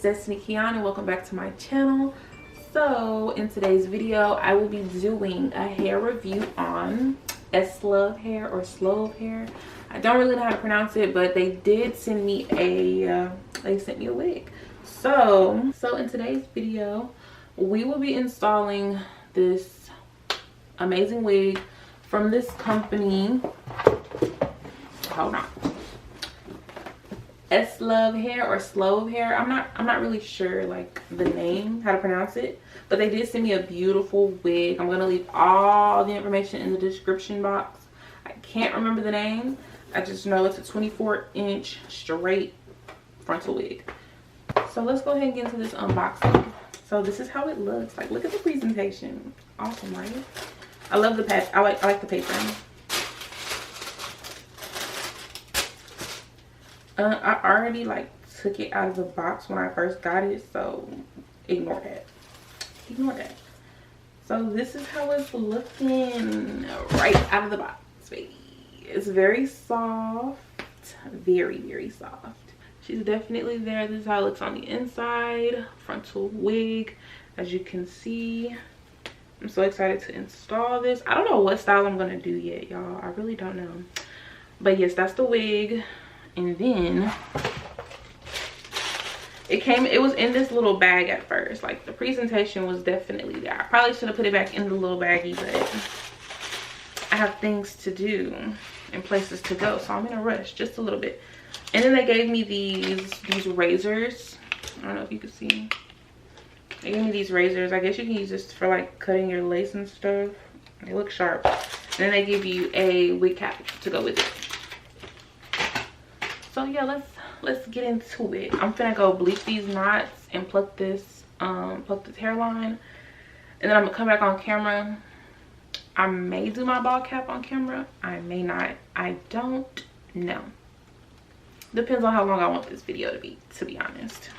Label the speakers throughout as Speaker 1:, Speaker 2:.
Speaker 1: Destiny Kiana and welcome back to my channel. So in today's video I will be doing a hair review on SLOVE hair or SLOVE hair. I don't really know how to pronounce it, but they did send me a wig. So in today's video we will be installing this amazing wig from this company. Hold on. SLOVE hair or SLOVE hair. I'm not really sure like the name, how to pronounce it, but they did send me a beautiful wig. I'm gonna leave all the information in the description box. I can't remember the name. I just know it's a 24-inch straight frontal wig. So let's go ahead and get into this unboxing. So this is how it looks like. Look at the presentation. Awesome, right? I love the patch. I like the paper. I already like took it out of the box when I first got it, so ignore that. So this is how it's looking right out of the box, baby. It's very soft, very soft. She's definitely there. This is how it looks on the inside. Frontal wig, as you can see. I'm so excited to install this. I don't know what style I'm gonna do yet, y'all. I really don't know, but yes, that's the wig. And then it was in this little bag at first. Like the presentation was definitely there. I probably should have put it back in the little baggie, but I have things to do and places to go, so I'm in a rush just a little bit. And then they gave me these razors. I don't know if you can see. They gave me these razors. I guess you can use this for like cutting your lace and stuff. They look sharp. And then they give you a wig cap to go with it. So yeah, let's get into it. I'm finna go bleach these knots and pluck this hairline, and then I'm gonna come back on camera. I may do my ball cap on camera, I may not. I don't know. Depends on how long I want this video to be honest.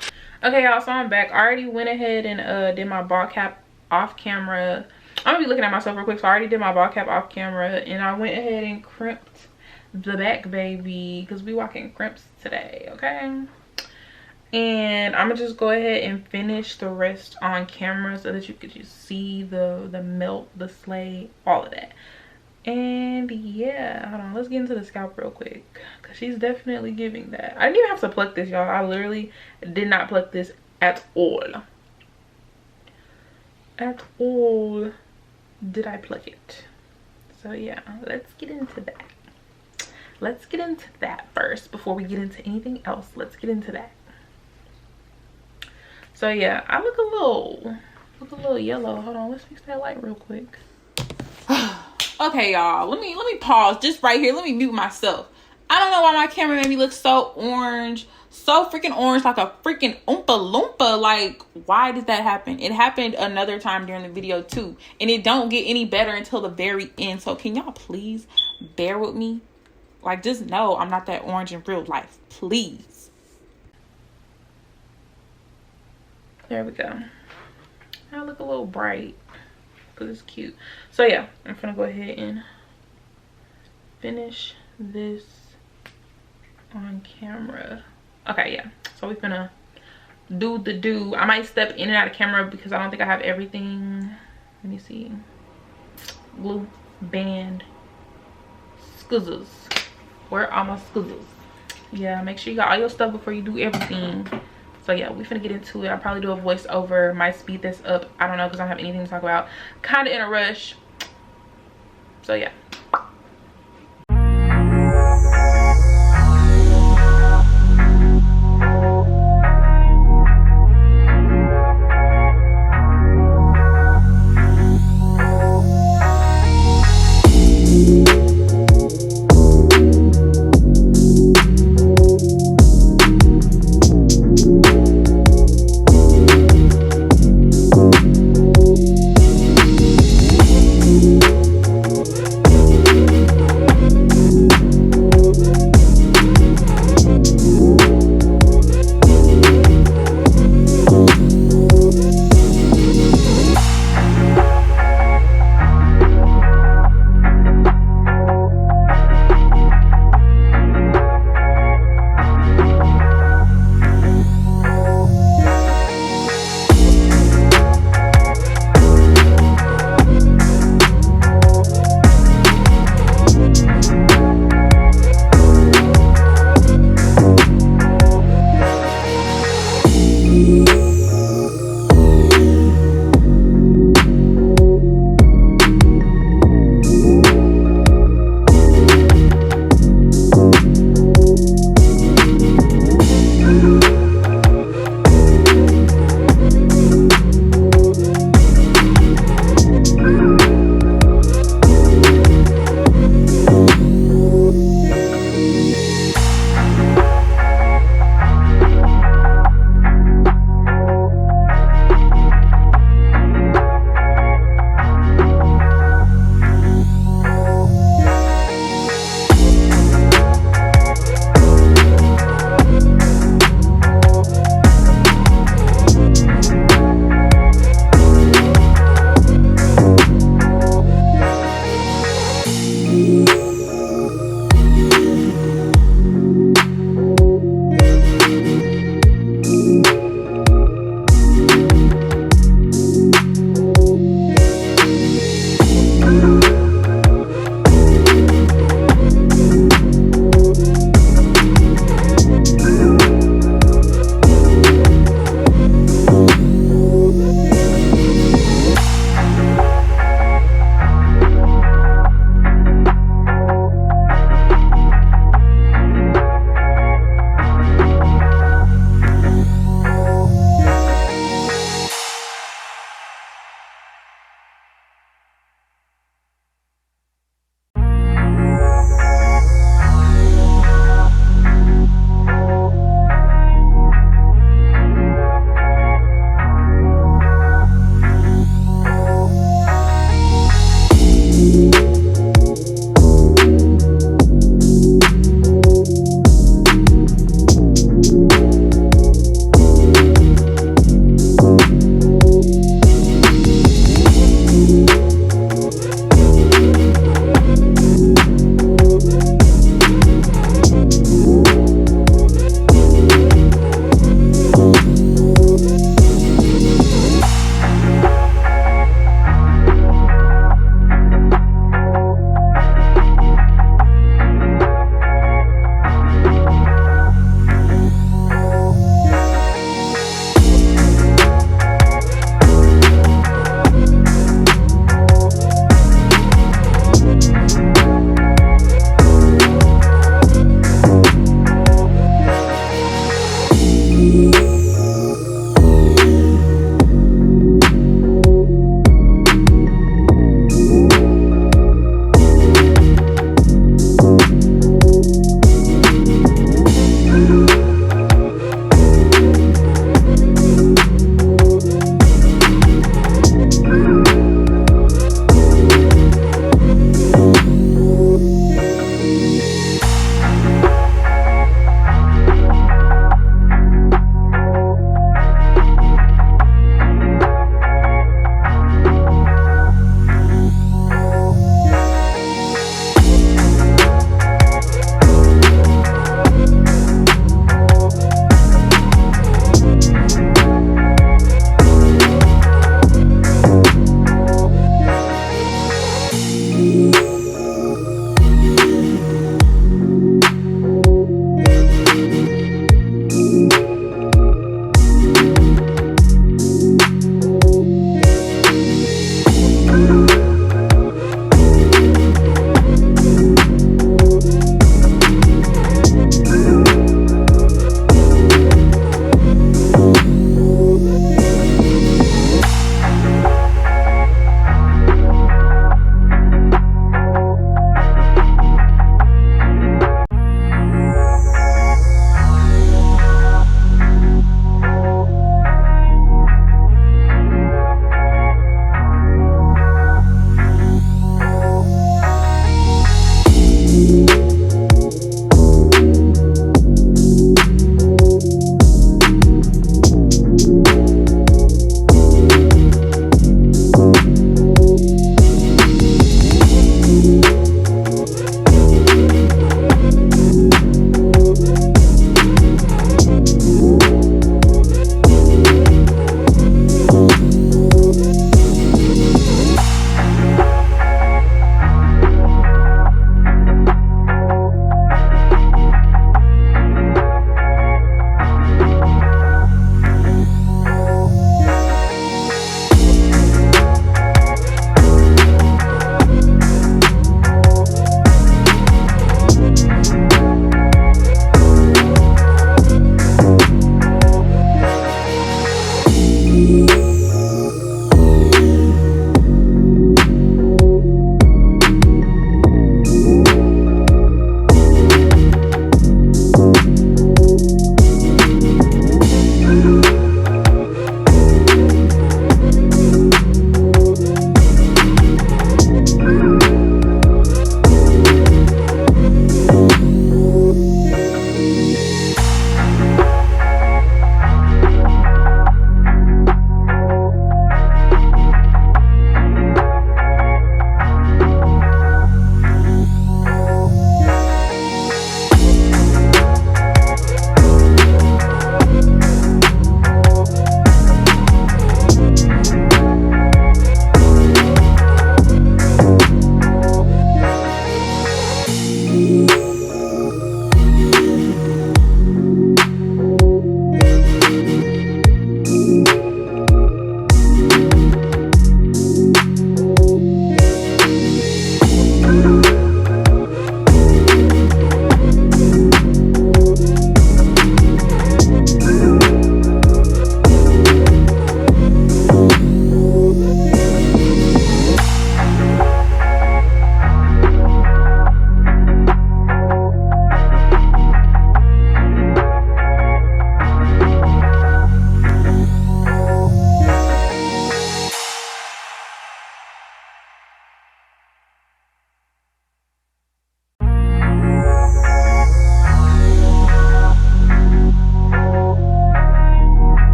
Speaker 1: Okay, y'all, so I'm back. I already went ahead and did my ball cap off camera. I'm gonna be looking at myself real quick. So I already did my ball cap off camera, and I went ahead and crimped the back, baby, because we walking crimps today, okay? And I'm gonna just go ahead and finish the rest on camera so that you could just see the melt, the slay, all of that. And yeah, hold on, let's get into the scalp real quick, because she's definitely giving that. I didn't even have to pluck this, y'all. I literally did not pluck this at all. At all did I pluck it. So yeah, let's get into that. Let's get into that first before we get into anything else. Let's get into that. So yeah, I look a little yellow. Hold on, let's fix that light real quick. Okay, y'all, let me pause just right here. Let me mute myself. I don't know why my camera made me look so orange, so freaking orange, like a freaking oompa loompa. Like, why did that happen? It happened another time during the video too, and it don't get any better until the very end. So can y'all please bear with me? Like, just know I'm not that orange in real life, please. There we go. I look a little bright because it's cute. So yeah, I'm gonna go ahead and finish this on camera. Okay, yeah. So we're gonna do. I might step in and out of camera because I don't think I have everything. Let me see. Glue, band, scuzzers. Where are my scuzzers? Yeah, make sure you got all your stuff before you do everything. So yeah, we finna get into it. I'll probably do a voiceover. Might speed this up. I don't know, because I don't have anything to talk about. Kind of in a rush. So yeah.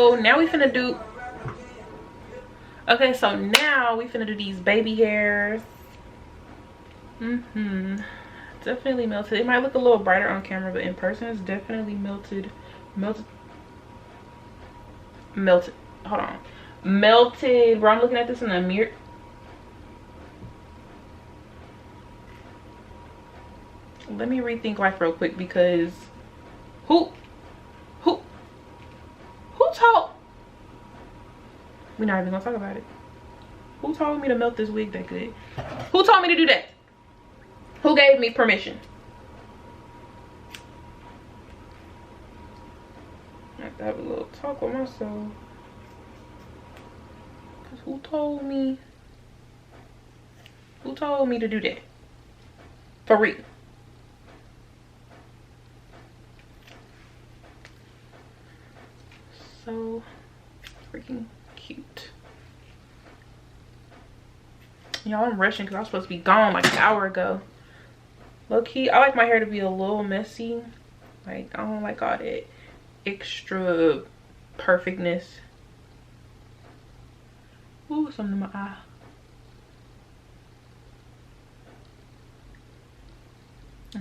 Speaker 1: So now we finna do, okay, so now we finna do these baby hairs. Definitely melted. It might look a little brighter on camera, but in person it's definitely melted. Melted. Hold on. Melted. Bro, I'm looking at this in the mirror. Let me rethink life real quick, because who told, we're not even gonna talk about it. Who told me to melt this wig that good? Who told me to do that? Who gave me permission? I have to have a little talk with myself. Cause who told me to do that? For real. So freaking cute. Y'all, I'm rushing because I was supposed to be gone like an hour ago. Low key, I like my hair to be a little messy. Like, I don't like all that extra perfectness. Ooh, something in my eye.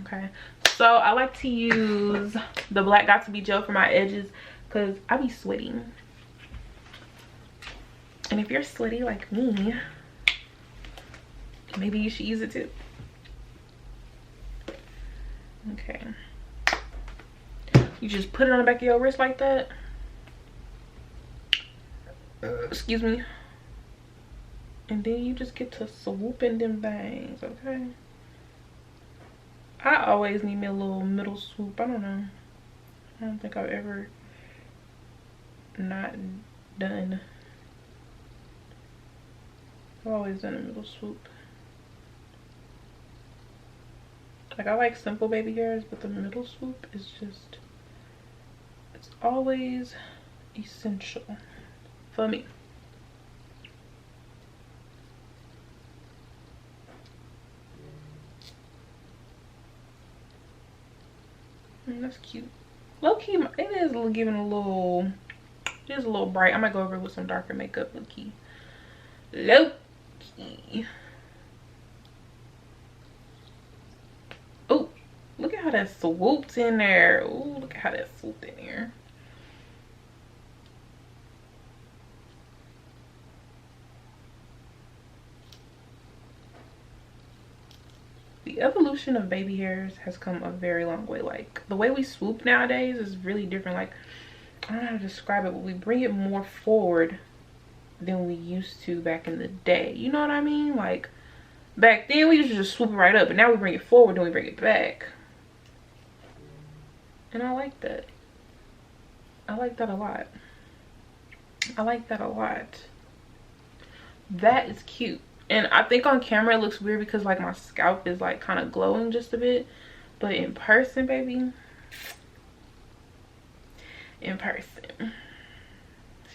Speaker 1: Okay, so I like to use the Black Got to Be gel for my edges because I be sweating. And if you're sweaty like me, maybe you should use it too. Okay, you just put it on the back of your wrist like that. Excuse me. And then you just get to swooping them bangs, okay? I always need me a little middle swoop. I don't know. I don't think I've ever not done. I've always done a middle swoop. Like, I like simple baby hairs, but the middle swoop is just, it's always essential for me. That's cute. Low key, it is giving a little, it is a little bright. I might go over it with some darker makeup. Low key. Low key. Oh, look at how that swooped in there. Oh, look at how that swooped in there. The evolution of baby hairs has come a very long way. Like, the way we swoop nowadays is really different. Like, I don't know how to describe it, but we bring it more forward than we used to back in the day. You know what I mean? Like, back then we used to just swoop it right up, but now we bring it forward, then we bring it back. And I like that. I like that a lot. I like that a lot. That is cute. And I think on camera it looks weird because like my scalp is like kind of glowing just a bit. But in person, baby, in person,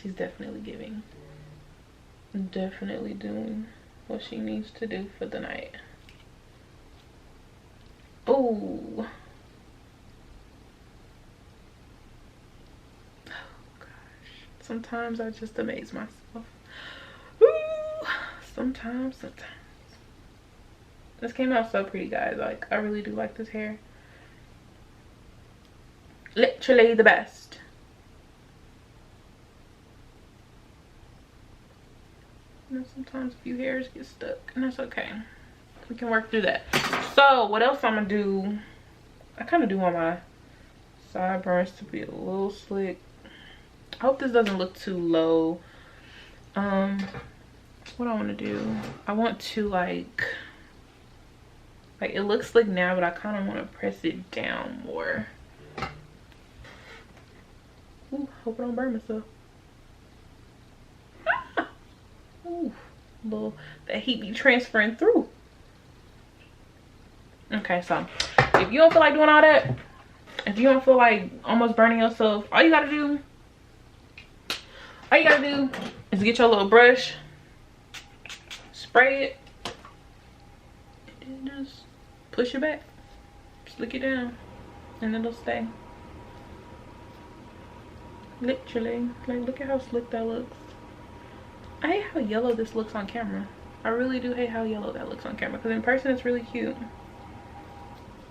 Speaker 1: she's definitely giving. Definitely doing what she needs to do for the night. Oh. Oh gosh. Sometimes I just amaze myself. Ooh. Sometimes. This came out so pretty, guys. Like, I really do like this hair. Literally the best. And sometimes a few hairs get stuck, and that's okay. We can work through that. So what else I'm gonna do, I kind of do want my sideburns to be a little slick. I hope this doesn't look too low. What I want to do, I want to like it looks slick now, but I kind of want to press it down more. Ooh, hope I don't burn myself. Ah! Ooh, little, that heat be transferring through. Okay, so if you don't feel like doing all that, if you don't feel like almost burning yourself, all you gotta do is get your little brush, spray it, and just push it back, slick it down, and it'll stay. Literally, like, look at how slick that looks. I hate how yellow this looks on camera. I really do hate how yellow that looks on camera, because in person it's really cute.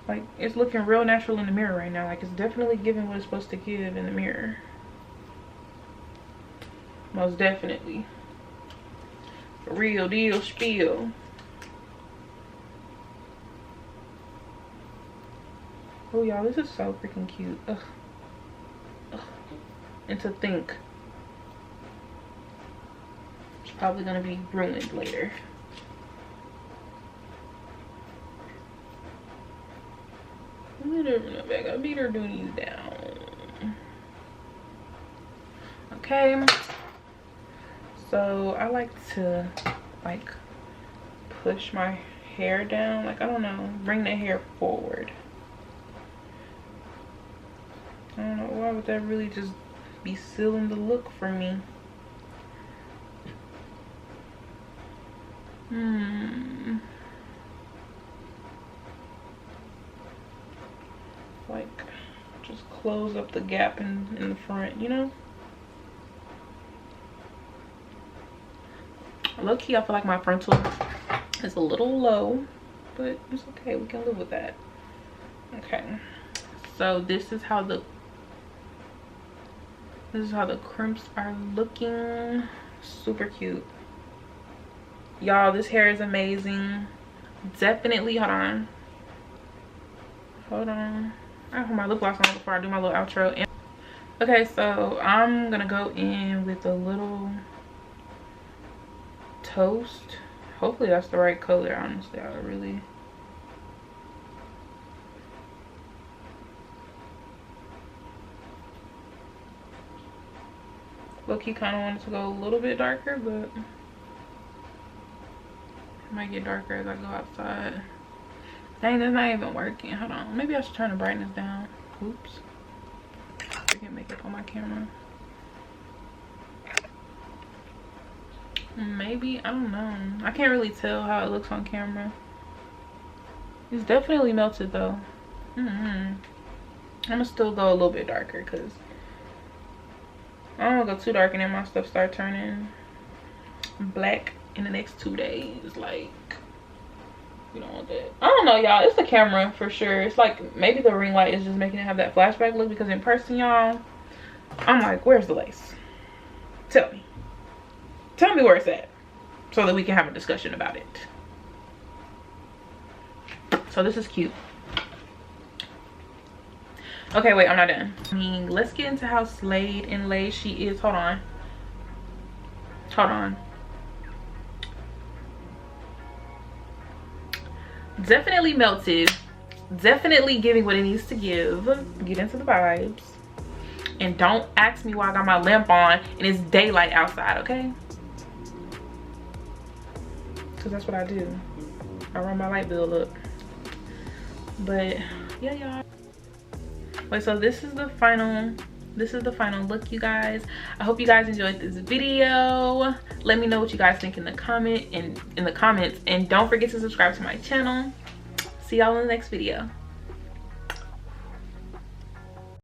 Speaker 1: Like, it's looking real natural in the mirror right now. Like, it's definitely giving what it's supposed to give in the mirror. Most definitely. Real deal spiel. Oh, y'all, this is so freaking cute. Ugh. Ugh. And to think, it's probably gonna be ruined later. I gotta beat her duties down. Okay. So I like to like push my hair down. Like, I don't know, bring the hair forward. I don't know, why would that really just be sealing the look for me? Like, just close up the gap in the front, you know? Low key, I feel like my frontal is a little low, but it's okay, we can live with that. Okay, so this is how the crimps are looking. Super cute, y'all. This hair is amazing. Definitely, hold on, I have my lip gloss on before I do my little outro. Okay, so I'm gonna go in with a little toast. Hopefully that's the right color. Honestly, I really low-key kind of wanted to go a little bit darker, but it might get darker as I go outside. Dang, that's not even working. Hold on, maybe I should turn the brightness down. Oops, I can't make it on my camera. Maybe, I don't know, I can't really tell how it looks on camera. It's definitely melted though. I'm gonna still go a little bit darker because I don't want to go too dark and then my stuff start turning black in the next 2 days. Like, you don't want that. I don't know, y'all, it's the camera for sure. It's like maybe the ring light is just making it have that flashback look, because in person, y'all, I'm like, where's the lace? Tell me where it's at, so that we can have a discussion about it. So this is cute. Okay, wait, I'm not done. I mean, let's get into how slayed and laid she is. Hold on. Definitely melted. Definitely giving what it needs to give. Get into the vibes. And don't ask me why I got my lamp on and it's daylight outside, okay? Because that's what I do. I run my light bill up. But yeah, y'all. Wait, so this is the final look, you guys. I hope you guys enjoyed this video. Let me know what you guys think in the comments, and don't forget to subscribe to my channel. See y'all in the next video.